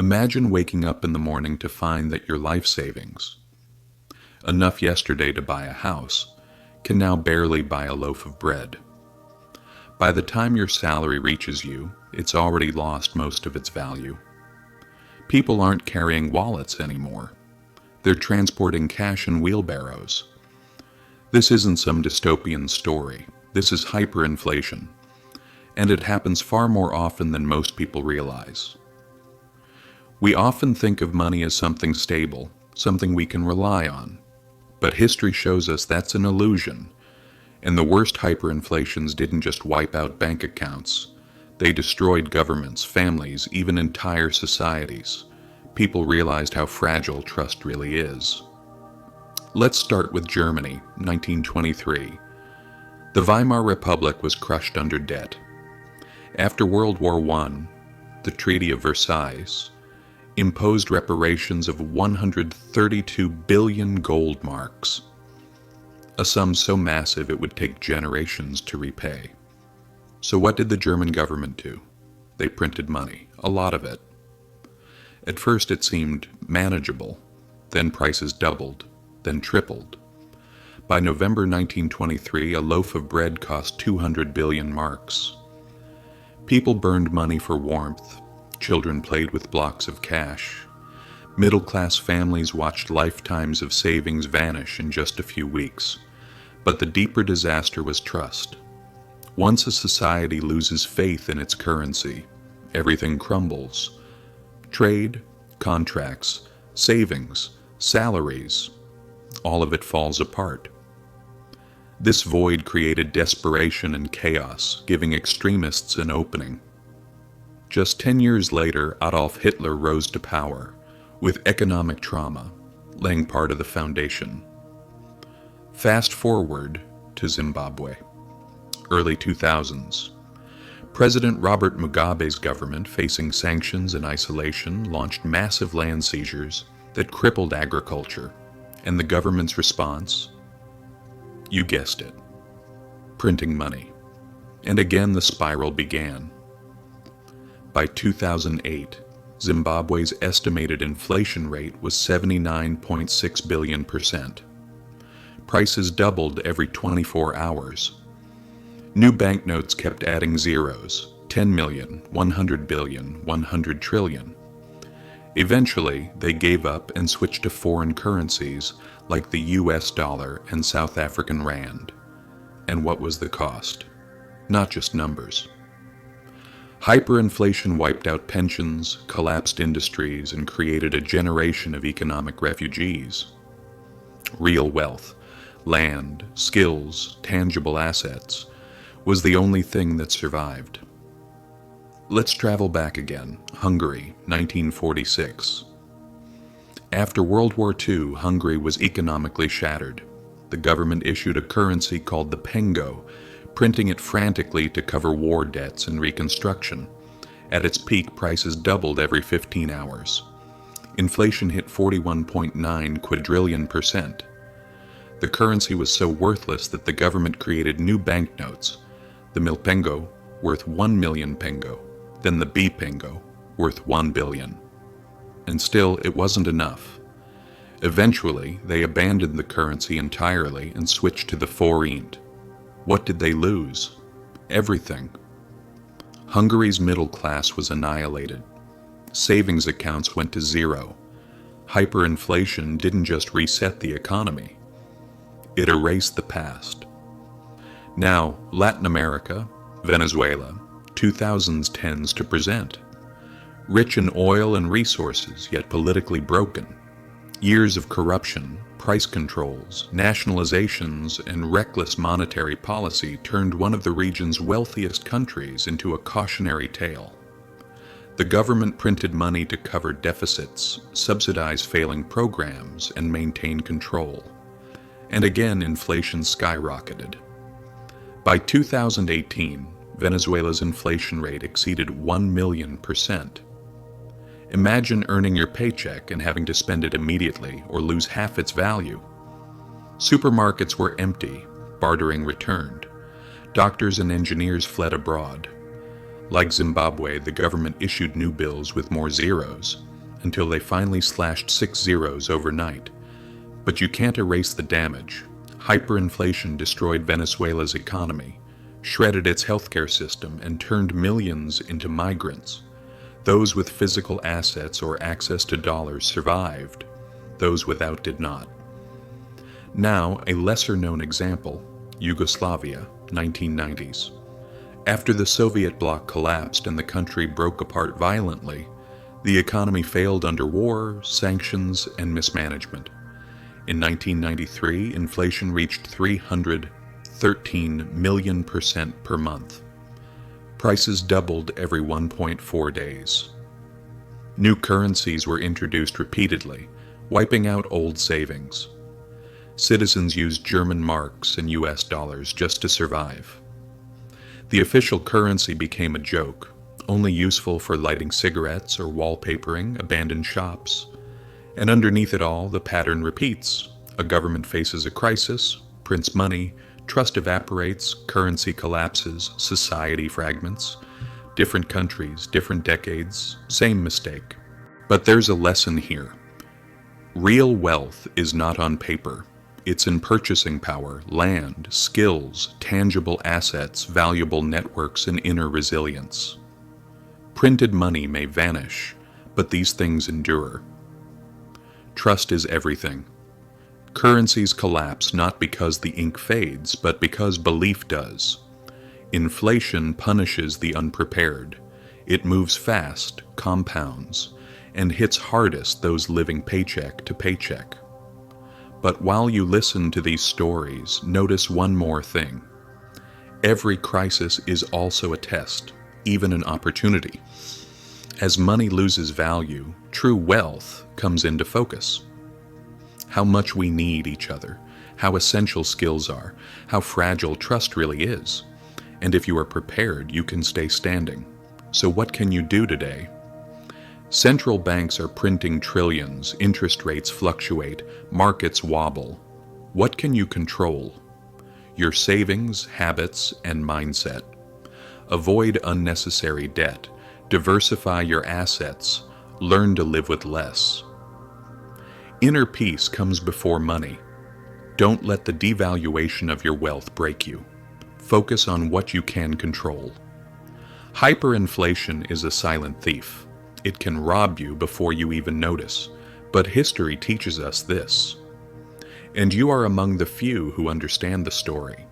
Imagine waking up in the morning to find that your life savings, enough yesterday to buy a house, can now barely buy a loaf of bread. By the time your salary reaches you, it's already lost most of its value. People aren't carrying wallets anymore. They're transporting cash in wheelbarrows. This isn't some dystopian story. This is hyperinflation, and it happens far more often than most people realize. We often think of money as something stable, something we can rely on. But history shows us that's an illusion, and the worst hyperinflations didn't just wipe out bank accounts. They destroyed governments, families, even entire societies. People realized how fragile trust really is. Let's start with Germany, 1923. The Weimar Republic was crushed under debt. After World War I, the Treaty of Versailles imposed reparations of 132 billion gold marks, a sum so massive it would take generations to repay. So what did the German government do? They printed money, a lot of it. At first it seemed manageable, then prices doubled, then tripled. By November 1923, a loaf of bread cost 200 billion marks. People burned money for warmth. Children played with blocks of cash. Middle-class families watched lifetimes of savings vanish in just a few weeks. But the deeper disaster was trust. Once a society loses faith in its currency, everything crumbles. Trade, contracts, savings, salaries, all of it falls apart. This void created desperation and chaos, giving extremists an opening. Just 10 years later, Adolf Hitler rose to power, with economic trauma, laying part of the foundation. Fast forward to Zimbabwe, early 2000s. President Robert Mugabe's government, facing sanctions and isolation, launched massive land seizures that crippled agriculture. And the government's response? You guessed it. Printing money. And again the spiral began. By 2008, Zimbabwe's estimated inflation rate was 79.6 billion%. Prices doubled every 24 hours. New banknotes kept adding zeros, 10 million, 100 billion, 100 trillion. Eventually, they gave up and switched to foreign currencies like the US dollar and South African rand. And what was the cost? Not just numbers. Hyperinflation wiped out pensions, collapsed industries, and created a generation of economic refugees. Real wealth, land, skills, tangible assets, was the only thing that survived. Let's travel back again. Hungary, 1946. After World War II, Hungary was economically shattered. The government issued a currency called the pengo, printing it frantically to cover war debts and reconstruction. At its peak, prices doubled every 15 hours. Inflation hit 41.9 quadrillion%. The currency was so worthless that the government created new banknotes, the mil pengo, worth 1 million pengo, then the B pengo, worth 1 billion. And still, it wasn't enough. Eventually, they abandoned the currency entirely and switched to the forint. What did they lose? Everything. Hungary's middle class was annihilated. Savings accounts went to zero. Hyperinflation didn't just reset the economy. It erased the past. Now, Latin America, Venezuela, 2000s tends to present. Rich in oil and resources, yet politically broken. Years of corruption, price controls, nationalizations, and reckless monetary policy turned one of the region's wealthiest countries into a cautionary tale. The government printed money to cover deficits, subsidize failing programs, and maintain control. And again, inflation skyrocketed. By 2018, Venezuela's inflation rate exceeded 1 million%. Imagine earning your paycheck and having to spend it immediately or lose half its value. Supermarkets were empty, bartering returned. Doctors and engineers fled abroad. Like Zimbabwe, the government issued new bills with more zeros. until they finally slashed 6 zeros overnight. But you can't erase the damage. Hyperinflation destroyed Venezuela's economy, shredded its healthcare system, and turned millions into migrants. Those with physical assets or access to dollars survived. Those without did not. Now, a lesser-known example, Yugoslavia, 1990s. After the Soviet bloc collapsed and the country broke apart violently, the economy failed under war, sanctions, and mismanagement. In 1993, inflation reached 313 million% per month. Prices doubled every 1.4 days. New currencies were introduced repeatedly, wiping out old savings. Citizens used German marks and US dollars just to survive. The official currency became a joke, only useful for lighting cigarettes or wallpapering abandoned shops. And underneath it all, the pattern repeats. A government faces a crisis, prints money, trust evaporates, currency collapses, society fragments. Different countries, different decades, same mistake. But there's a lesson here. Real wealth is not on paper. It's in purchasing power, land, skills, tangible assets, valuable networks, and inner resilience. Printed money may vanish, but these things endure. Trust is everything. Currencies collapse not because the ink fades, but because belief does. Inflation punishes the unprepared. It moves fast, compounds, and hits hardest those living paycheck to paycheck. But while you listen to these stories, notice one more thing. Every crisis is also a test, even an opportunity. As money loses value, true wealth comes into focus. How much we need each other, how essential skills are, how fragile trust really is. And if you are prepared, you can stay standing. So what can you do today? Central banks are printing trillions, interest rates fluctuate, markets wobble. What can you control? Your savings, habits, and mindset. Avoid unnecessary debt. Diversify your assets. Learn to live with less. Inner peace comes before money. Don't let the devaluation of your wealth break you. Focus on what you can control. Hyperinflation is a silent thief. It can rob you before you even notice, but history teaches us this. And you are among the few who understand the story.